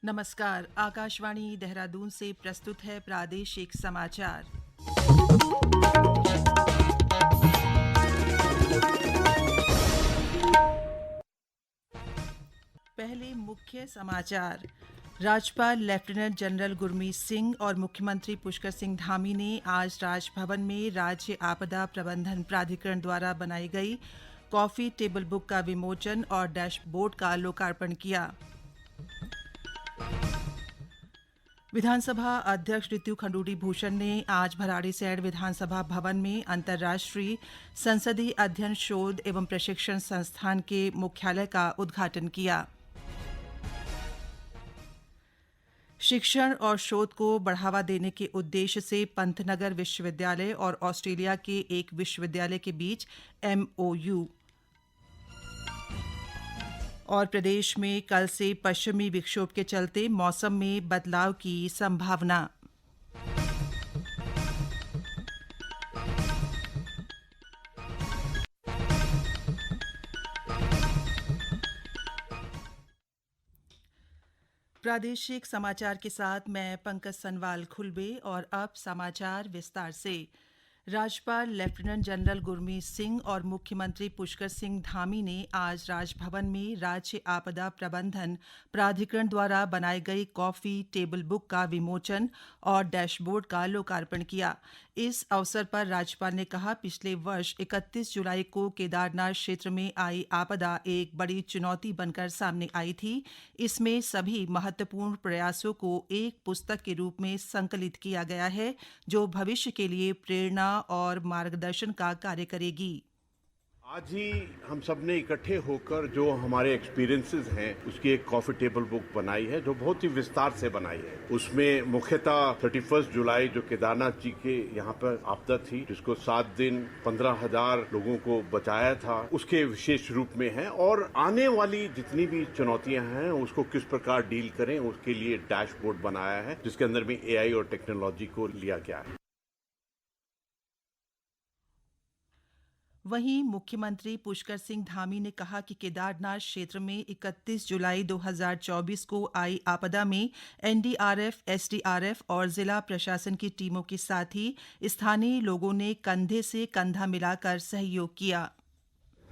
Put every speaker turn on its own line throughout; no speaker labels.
नमस्कार। आकाशवाणी देहरादून से प्रस्तुत है प्रादेशिक समाचार। पहले मुख्य समाचार। राज्यपाल लेफ्टिनेंट जनरल गुरमीत सिंह और मुख्यमंत्री पुष्कर सिंह धामी ने आज राजभवन में राज्य आपदा प्रबंधन प्राधिकरण द्वारा बनाई गई कॉफी टेबल बुक का विमोचन और डैशबोर्ड का लोकार्पण किया। विधानसभा अध्यक्ष ऋतु खंडूड़ी भूषण ने आज भराड़ीसैंण विधानसभा भवन में अंतर्राष्ट्रीय संसदीय अध्ययन शोध एवं प्रशिक्षण संस्थान के मुख्यालय का उद्घाटन किया। शिक्षण और शोध को बढ़ावा देने के उद्देश्य से पंतनगर विश्वविद्यालय और ऑस्ट्रेलिया के एक विश्वविद्यालय के बीच MOU। और प्रदेश में कल से पश्चिमी विक्षोभ के चलते मौसम में बदलाव की संभावना। प्रादेशिक समाचार के साथ मैं पंकज सनवाल खुलबे। और अब समाचार विस्तार से। राज्यपाल लेफ्टिनेंट जनरल गुरमीत सिंह और मुख्यमंत्री पुष्कर सिंह धामी ने आज राजभवन में राज्य आपदा प्रबंधन प्राधिकरण द्वारा बनाई गई कॉफी टेबल बुक का विमोचन और डैशबोर्ड का लोकार्पण किया। इस अवसर पर राज्यपाल ने कहा, पिछले वर्ष 31 जुलाई को केदारनाथ क्षेत्र में आई आपदा एक बड़ी चुनौती बनकर सामने आई थी। इसमें सभी महत्वपूर्ण प्रयासों को एक पुस्तक के रूप में संकलित किया गया है, जो भविष्य के लिए प्रेरणा और मार्गदर्शन का कार्य करेगी।
आज ही हम सब ने इकट्ठे होकर जो हमारे एक्सपीरियंसेस हैं उसकी एक कॉफी टेबल बुक बनाई है, जो बहुत ही विस्तार से बनाई है। उसमें मुख्यतः 31 जुलाई जो केदारनाथ जी के यहाँ पर आपदा थी, जिसको 7 दिन 15,000 लोगों को बचाया था, उसके विशेष रूप में है। और आने वाली जितनी भी चुनौतियां हैं उसको किस प्रकार डील करें, उसके लिए डैशबोर्ड बनाया है, जिसके अंदर में AI और टेक्नोलॉजी को लिया गया है।
वहीं मुख्यमंत्री पुष्कर सिंह धामी ने कहा कि केदारनाथ क्षेत्र में 31 जुलाई 2024 को आई आपदा में NDRF, SDRF और जिला प्रशासन की टीमों के साथ ही स्थानीय लोगों ने कंधे से कंधा मिलाकर सहयोग किया।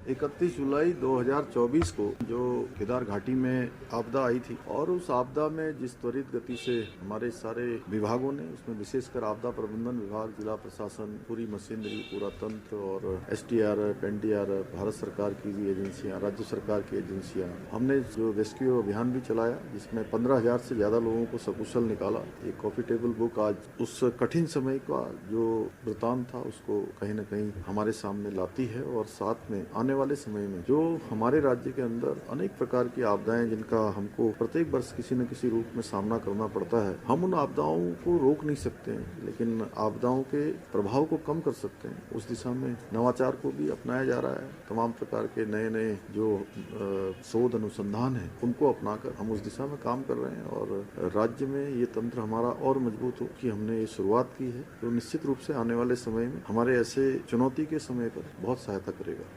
31 जुलाई 2024 को जो केदार घाटी में आपदा आई थी, और उस आपदा में जिस त्वरित गति से हमारे सारे विभागों ने, उसमें विशेषकर आपदा प्रबंधन विभाग, जिला प्रशासन, पूरी मशीनरी, पूरा तंत्र और SDRF, NDRF, भारत सरकार की भी एजेंसियां, राज्य सरकार की एजेंसियां, हमने जो रेस्क्यू अभियान भी चलाया, जिसमें 15,000 से ज्यादा लोगों को सकुशल निकाला। ये कॉफी टेबल बुक आज उस कठिन समय का जो वृतांत था उसको कहीं न कहीं हमारे सामने लाती है। और साथ में आने वाले समय में जो हमारे राज्य के अंदर अनेक प्रकार की आपदाएं, जिनका हमको प्रत्येक वर्ष किसी न किसी रूप में सामना करना पड़ता है, हम उन आपदाओं को रोक नहीं सकते हैं, लेकिन आपदाओं के प्रभाव को कम कर सकते हैं। उस दिशा में नवाचार को भी अपनाया जा रहा है। तमाम प्रकार के नए नए जो शोध अनुसंधान है उनको अपनाकर हम उस दिशा में काम कर रहे हैं। और राज्य में ये तंत्र हमारा और मजबूत हो कि हमने ये शुरुआत की है, तो निश्चित रूप से आने वाले समय में हमारे ऐसे चुनौती के समय पर बहुत सहायता करेगा।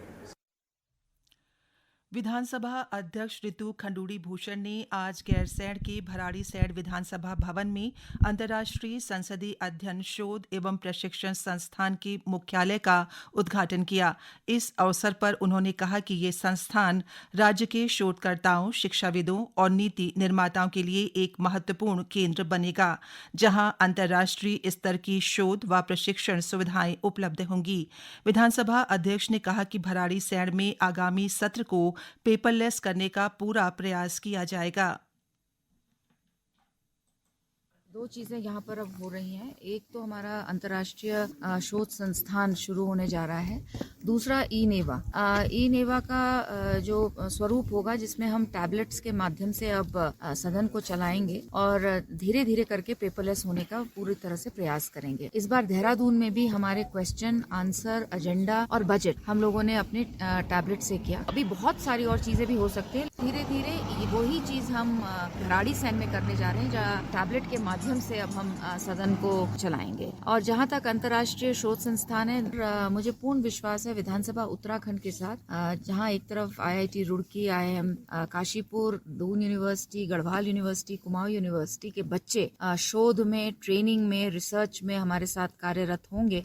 विधानसभा अध्यक्ष ऋतु खंडूड़ी भूषण ने आज गैरसैंण के भराड़ीसैंण विधानसभा भवन में अंतर्राष्ट्रीय संसदीय अध्ययन शोध एवं प्रशिक्षण संस्थान के मुख्यालय का उद्घाटन किया। इस अवसर पर उन्होंने कहा कि ये संस्थान राज्य के शोधकर्ताओं, शिक्षाविदों और नीति निर्माताओं के लिए एक महत्वपूर्ण केंद्र बनेगा, जहां अंतर्राष्ट्रीय स्तर की शोध व प्रशिक्षण सुविधाएं उपलब्ध होंगी। विधानसभा अध्यक्ष ने कहा कि भराड़ीसैंण में आगामी सत्र को पेपरलेस करने का पूरा प्रयास किया जाएगा।
दो चीज़ें यहाँ पर अब हो रही हैं। एक तो हमारा अंतर्राष्ट्रीय शोध संस्थान शुरू होने जा रहा है। दूसरा ई नेवा का जो स्वरूप होगा, जिसमें हम टैबलेट्स के माध्यम से अब सदन को चलाएंगे और धीरे धीरे करके पेपरलेस होने का पूरी तरह से प्रयास करेंगे। इस बार देहरादून में भी हमारे क्वेश्चन आंसर, एजेंडा और बजट हम लोगों ने अपने टैबलेट से किया। अभी बहुत सारी और चीजें भी हो सकती हैं। धीरे धीरे वही चीज हम भराड़ीसैंण में करने जा रहे हैं, जहाँ टैबलेट के माध्यम माध्यम से अब हम सदन को चलाएंगे। और जहां तक अंतर्राष्ट्रीय शोध संस्थान है, मुझे पूर्ण विश्वास है विधानसभा उत्तराखंड के साथ, जहां एक तरफ IIT Roorkee, IIM Kashipur, Doon university, Garhwal university, Kumaon university के बच्चे शोध में, ट्रेनिंग में, रिसर्च में हमारे साथ कार्यरत होंगे।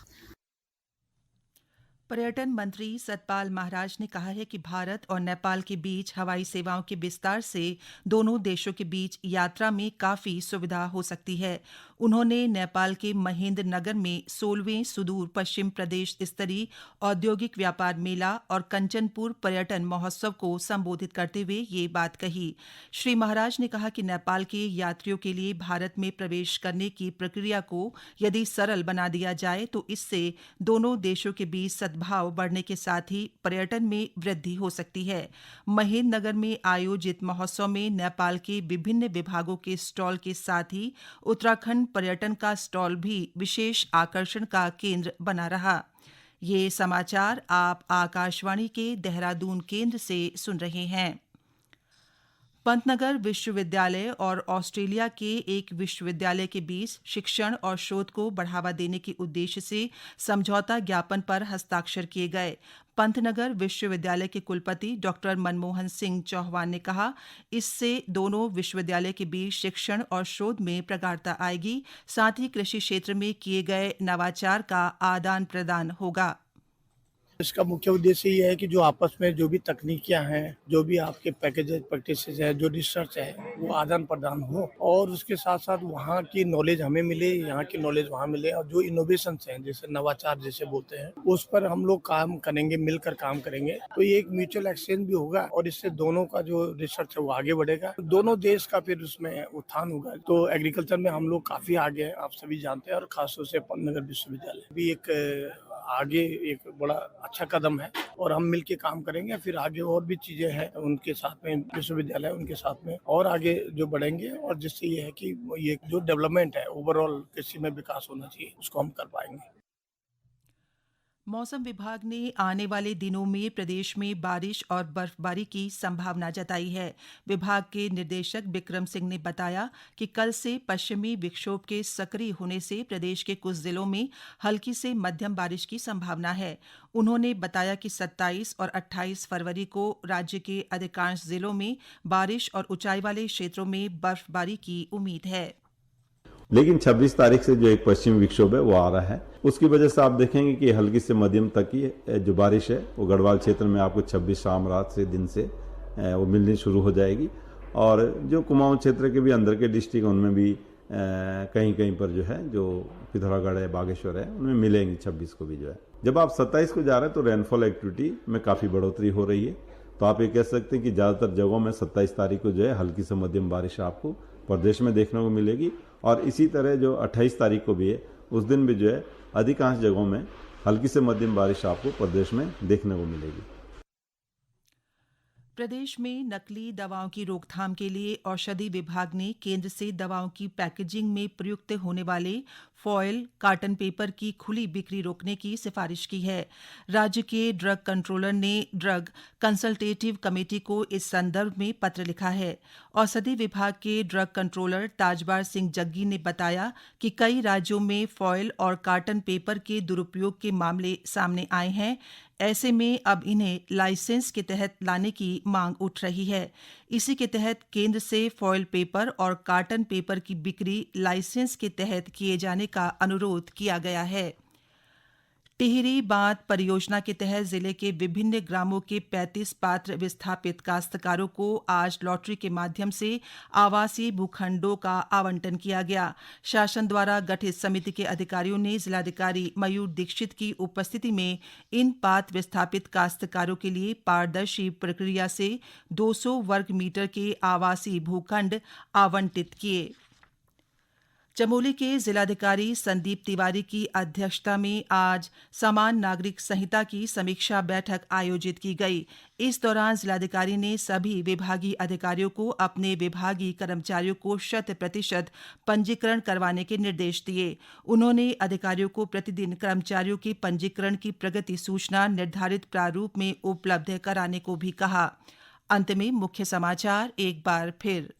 पर्यटन मंत्री सतपाल महाराज ने कहा है कि भारत और नेपाल के बीच हवाई सेवाओं के विस्तार से दोनों देशों के बीच यात्रा में काफी सुविधा हो सकती है। उन्होंने नेपाल के महेंद्र नगर में 16वें सुदूर पश्चिम प्रदेश स्तरीय औद्योगिक व्यापार मेला और कंचनपुर पर्यटन महोत्सव को संबोधित करते हुए ये बात कही। श्री महाराज ने कहा कि नेपाल के यात्रियों के लिए भारत में प्रवेश करने की प्रक्रिया को यदि सरल बना दिया जाए तो इससे दोनों देशों के बीच सद्भाव बढ़ने के साथ ही पर्यटन में वृद्धि हो सकती है। महेंद्र नगर में आयोजित महोत्सव में नेपाल के विभिन्न विभागों के स्टॉल के साथ ही उत्तराखंड पर्यटन का स्टॉल भी विशेष आकर्षण का केंद्र बना रहा। ये समाचार आप आकाशवाणी के देहरादून केंद्र से सुन रहे हैं। पंतनगर विश्वविद्यालय और ऑस्ट्रेलिया के एक विश्वविद्यालय के बीच शिक्षण और शोध को बढ़ावा देने के उद्देश्य से समझौता ज्ञापन पर हस्ताक्षर किए गए। पंतनगर विश्वविद्यालय के कुलपति डॉ मनमोहन सिंह चौहान ने कहा, इससे दोनों विश्वविद्यालय के बीच शिक्षण और शोध में प्रगाढ़ता आएगी, साथ ही कृषि क्षेत्र में किए गए नवाचार का आदान प्रदान होगा।
इसका मुख्य उद्देश्य ये है कि जो आपस में जो भी तकनीकियां हैं, जो भी आपके पैकेजेस प्रैक्टिसेस है, जो रिसर्च है, वो आदान प्रदान हो और उसके साथ साथ वहाँ की नॉलेज हमें मिले, यहाँ की नॉलेज वहाँ मिले और जो इनोवेशंस हैं, जैसे नवाचार जैसे बोलते हैं, उस पर हम लोग काम करेंगे, मिलकर काम करेंगे। तो ये एक म्यूचुअल एक्सचेंज भी होगा और इससे दोनों का जो रिसर्च है वो आगे बढ़ेगा, दोनों देश का फिर उसमें उत्थान होगा। तो एग्रीकल्चर में हम लोग काफी आगे हैं, आप सभी जानते हैं, और खासतौर से पंतनगर विश्वविद्यालय भी एक आगे एक बड़ा अच्छा कदम है और हम मिलके काम करेंगे। फिर आगे और भी चीजें हैं उनके साथ में, विश्वविद्यालय उनके साथ में और आगे जो बढ़ेंगे और जिससे ये है कि ये जो डेवलपमेंट है ओवरऑल कृषि में विकास होना चाहिए, उसको हम कर पाएंगे।
मौसम विभाग ने आने वाले दिनों में प्रदेश में बारिश और बर्फबारी की संभावना जताई है। विभाग के निदेशक विक्रम सिंह ने बताया कि कल से पश्चिमी विक्षोभ के सक्रिय होने से प्रदेश के कुछ जिलों में हल्की से मध्यम बारिश की संभावना है। उन्होंने बताया कि 27 और 28 फरवरी को राज्य के अधिकांश जिलों में बारिश और ऊंचाई वाले क्षेत्रों में बर्फबारी की उम्मीद है।
लेकिन 26 तारीख से जो एक पश्चिमी विक्षोभ है वो आ रहा है, उसकी वजह से आप देखेंगे कि हल्की से मध्यम तक की जो बारिश है वो गढ़वाल क्षेत्र में आपको 26 शाम रात से दिन से वो मिलनी शुरू हो जाएगी। और जो कुमाऊं क्षेत्र के भी अंदर के डिस्ट्रिक्ट उनमें भी कहीं कहीं पर जो है, जो पिथौरागढ़ है, बागेश्वर है, उनमें मिलेंगी 26 को भी जो है। जब आप 27 को जा रहे हैं तो रेनफॉल एक्टिविटी में काफ़ी बढ़ोतरी हो रही है। तो आप ये कह सकते हैं कि ज़्यादातर जगहों में 27 तारीख को जो है हल्की से मध्यम बारिश आपको प्रदेश में देखने को मिलेगी। और इसी तरह जो 28 तारीख को भी है, उस दिन भी जो है अधिकांश जगहों में हल्की से मध्यम बारिश आपको प्रदेश में देखने को मिलेगी।
प्रदेश में नकली दवाओं की रोकथाम के लिए औषधि विभाग ने केंद्र से दवाओं की पैकेजिंग में प्रयुक्त होने वाले फॉयल, कार्टन पेपर की खुली बिक्री रोकने की सिफारिश की है। राज्य के ड्रग कंट्रोलर ने ड्रग कंसल्टेटिव कमेटी को इस संदर्भ में पत्र लिखा है। औषधि विभाग के ड्रग कंट्रोलर ताजबार सिंह जग्गी ने बताया कि कई राज्यों में फॉयल और कार्टन पेपर के दुरुपयोग के मामले सामने आए हैं। ऐसे में अब इन्हें लाइसेंस के तहत लाने की मांग उठ रही है। इसी के तहत केंद्र से फॉयल पेपर और कार्टन पेपर की बिक्री लाइसेंस के तहत किए जाने का अनुरोध किया गया है। टिहरी बांध परियोजना के तहत जिले के विभिन्न ग्रामों के 35 पात्र विस्थापित काश्तकारों को आज लॉटरी के माध्यम से आवासीय भूखंडों का आवंटन किया गया। शासन द्वारा गठित समिति के अधिकारियों ने जिलाधिकारी मयूर दीक्षित की उपस्थिति में इन पात्र विस्थापित काश्तकारों के लिए पारदर्शी प्रक्रिया से 200 वर्ग मीटर के आवासीय भूखंड आवंटित किए। चमोली के जिलाधिकारी संदीप तिवारी की अध्यक्षता में आज समान नागरिक संहिता की समीक्षा बैठक आयोजित की गई। इस दौरान जिलाधिकारी ने सभी विभागीय अधिकारियों को अपने विभागीय कर्मचारियों को 100% पंजीकरण करवाने के निर्देश दिए। उन्होंने अधिकारियों को प्रतिदिन कर्मचारियों के पंजीकरण की प्रगति सूचना निर्धारित प्रारूप में उपलब्ध कराने को भी कहा। अंत में मुख्य समाचार एक बार फिर।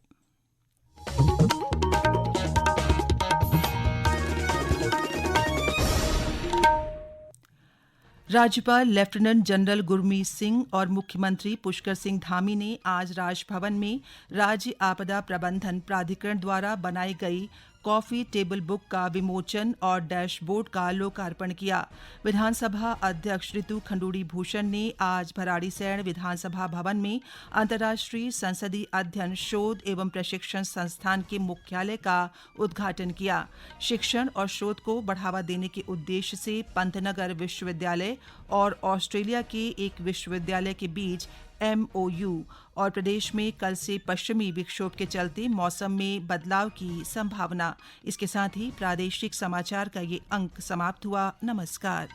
राज्यपाल लेफ्टिनेंट जनरल गुरमीत सिंह और मुख्यमंत्री पुष्कर सिंह धामी ने आज राजभवन में राज्य आपदा प्रबंधन प्राधिकरण द्वारा बनाई गई कॉफी टेबल बुक का विमोचन और डैशबोर्ड का लोकार्पण किया। विधानसभा अध्यक्ष ऋतु खंडूड़ी भूषण ने आज भराड़ीसैंण विधानसभा भवन में अंतर्राष्ट्रीय संसदीय अध्ययन शोध एवं प्रशिक्षण संस्थान के मुख्यालय का उद्घाटन किया। शिक्षण और शोध को बढ़ावा देने के उद्देश्य से पंतनगर विश्वविद्यालय और ऑस्ट्रेलिया के एक विश्वविद्यालय के बीच MOU और प्रदेश में कल से पश्चिमी विक्षोभ के चलते मौसम में बदलाव की संभावना। इसके साथ ही प्रादेशिक समाचार का ये अंक समाप्त हुआ। नमस्कार।